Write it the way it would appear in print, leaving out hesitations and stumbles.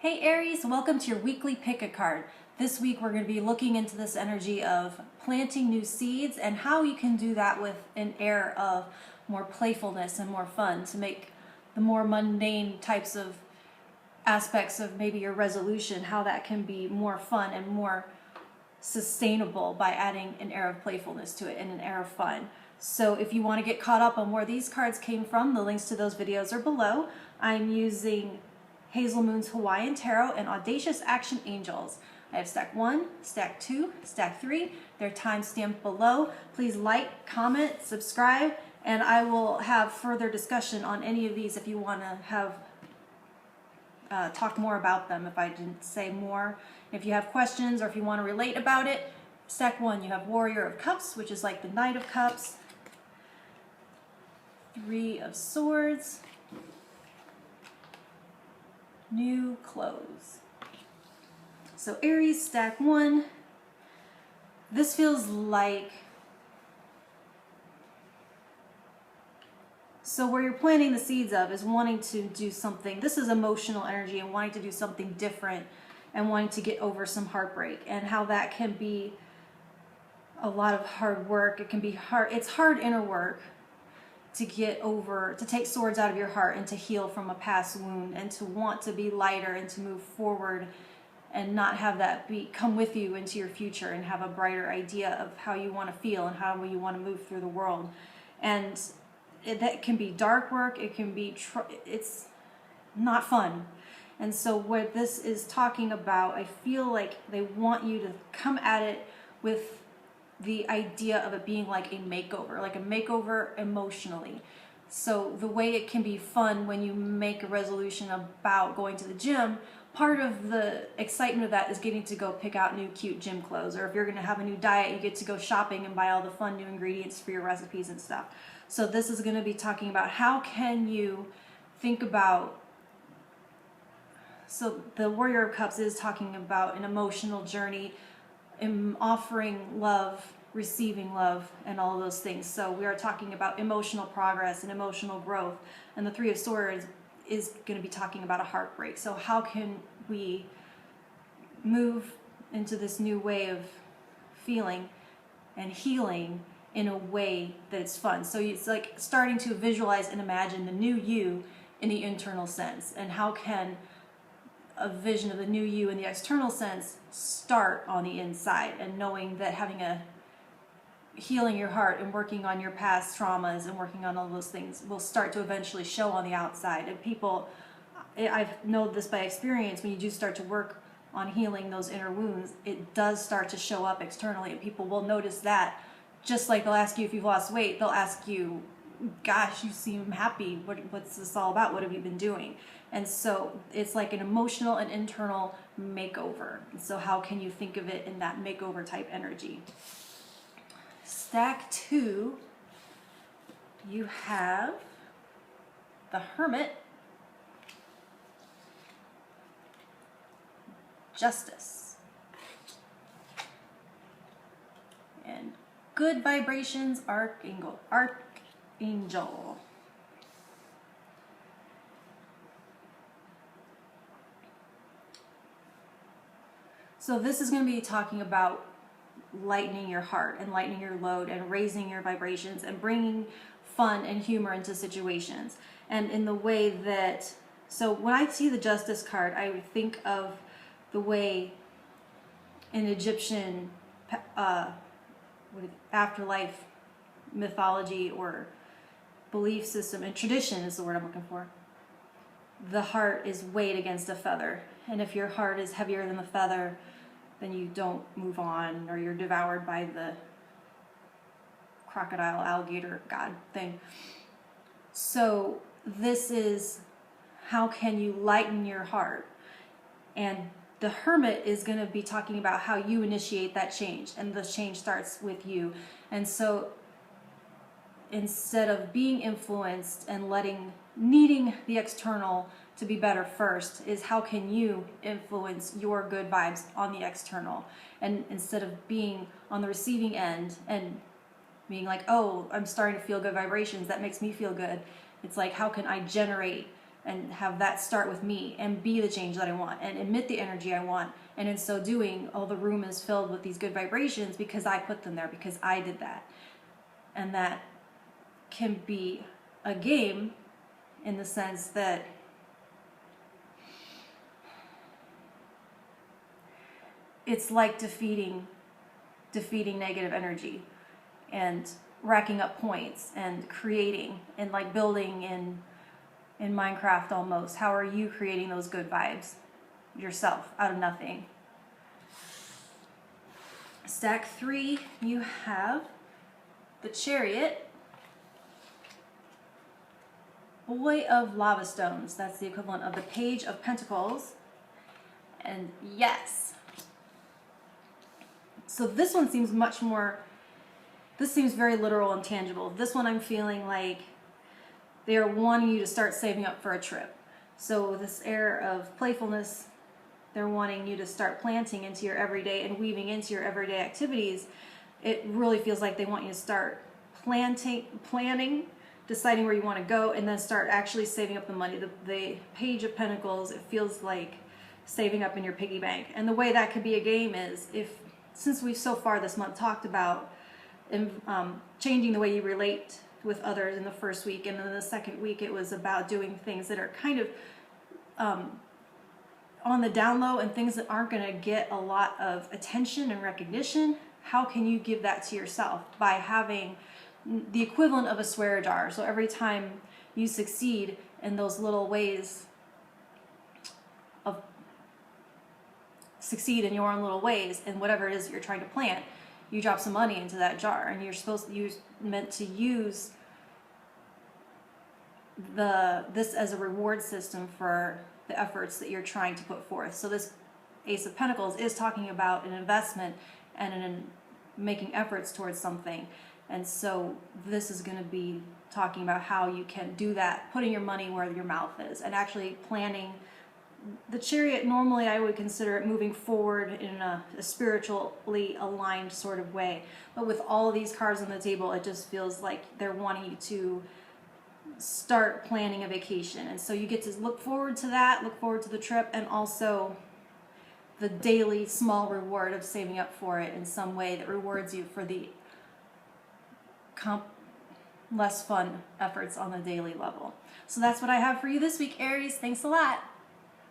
Hey Aries, welcome to your weekly pick a card. This week we're going to be looking into this energy of planting new seeds and how you can do that with an air of more playfulness and more fun to make the more mundane types of aspects of maybe your resolution, how that can be more fun and more sustainable by adding an air of playfulness to it and an air of fun. So if you want to get caught up on where these cards came from, the links to those videos are below. I'm using Hazelmoon's Hawaiian Tarot and Audacious Action Angels. I have stack 1, stack 2, stack 3. They're time stamped below. Please like, comment, subscribe, and I will have further discussion on any of these if you want to have talk more about them if I didn't say more. If you have questions or if you want to relate about it, stack 1 you have Warrior of Cups, which is like the Knight of Cups, 3 of Swords, New Clothes. So Aries, stack 1, this feels like, so where you're planting the seeds of is wanting to do something. This is emotional energy and wanting to do something different and wanting to get over some heartbreak, and how that can be a lot of hard work. It can be hard. It's hard inner work to get over, to take swords out of your heart and to heal from a past wound and to want to be lighter and to move forward and not have that come with you into your future and have a brighter idea of how you want to feel and how you want to move through the world. And that can be dark work. It can be, it's not fun. And so what this is talking about, I feel like they want you to come at it with the idea of it being like a makeover emotionally. So the way it can be fun when you make a resolution about going to the gym, part of the excitement of that is getting to go pick out new cute gym clothes. Or if you're going to have a new diet, you get to go shopping and buy all the fun new ingredients for your recipes and stuff. So this is going to be talking about how can you think about, so the Warrior of Cups is talking about an emotional journey, offering love, receiving love, and all of those things. So we are talking about emotional progress and emotional growth. And the 3 of Swords is going to be talking about a heartbreak. So how can we move into this new way of feeling and healing in a way that's fun? So it's like starting to visualize and imagine the new you in the internal sense. And how can a vision of the new you in the external sense start on the inside, and knowing that healing your heart and working on your past traumas and working on all those things will start to eventually show on the outside. And people, I know this by experience, when you do start to work on healing those inner wounds, it does start to show up externally, and people will notice that. Just like they'll ask you if you've lost weight, they'll ask you, gosh, you seem happy, what's this all about, what have you been doing? And so it's like an emotional and internal makeover. So how can you think of it in that makeover type energy? Stack 2, you have the Hermit, Justice, and Good Vibrations, Archangel. So this is going to be talking about lightening your heart and lightening your load and raising your vibrations and bringing fun and humor into situations. And in the way that, so when I see the Justice card, I would think of the way in Egyptian afterlife mythology or belief system, and tradition is the word I'm looking for, the heart is weighed against a feather. And if your heart is heavier than the feather, then you don't move on, or you're devoured by the crocodile, alligator, god thing. So this is how can you lighten your heart. And the Hermit is going to be talking about how you initiate that change, and the change starts with you. And so instead of being influenced and needing the external to be better first, is how can you influence your good vibes on the external? And instead of being on the receiving end and being like, oh, I'm starting to feel good vibrations, that makes me feel good, it's like, how can I generate and have that start with me and be the change that I want and emit the energy I want. And in so doing, all the room is filled with these good vibrations because I put them there, because I did that. And that can be a game in the sense that it's like defeating negative energy and racking up points and creating and like building in Minecraft almost. How are you creating those good vibes yourself out of nothing? Stack 3, you have the Chariot, Boy of Lava Stones. That's the equivalent of the Page of Pentacles. And yes. So this one seems much more, this seems very literal and tangible. This one I'm feeling like they are wanting you to start saving up for a trip. So this air of playfulness, they're wanting you to start planting into your everyday and weaving into your everyday activities. It really feels like they want you to start planning, deciding where you want to go, and then start actually saving up the money. The Page of Pentacles, it feels like saving up in your piggy bank. And the way that could be a game is, since we've so far this month talked about changing the way you relate with others in the first week, and then the second week it was about doing things that are kind of on the down low and things that aren't going to get a lot of attention and recognition. How can you give that to yourself? By having the equivalent of a swear jar. So every time you succeed in those little ways of succeed in your own little ways and whatever it is that you're trying to plant, you drop some money into that jar, and you're meant to use this as a reward system for the efforts that you're trying to put forth. So this Ace of Pentacles is talking about an investment and making efforts towards something. And so this is going to be talking about how you can do that, putting your money where your mouth is, and actually planning. The Chariot, normally I would consider it moving forward in a spiritually aligned sort of way. But with all of these cards on the table, it just feels like they're wanting you to start planning a vacation. And so you get to look forward to that, look forward to the trip, and also the daily small reward of saving up for it in some way that rewards you for the less fun efforts on the daily level. So that's what I have for you this week, Aries. Thanks a lot.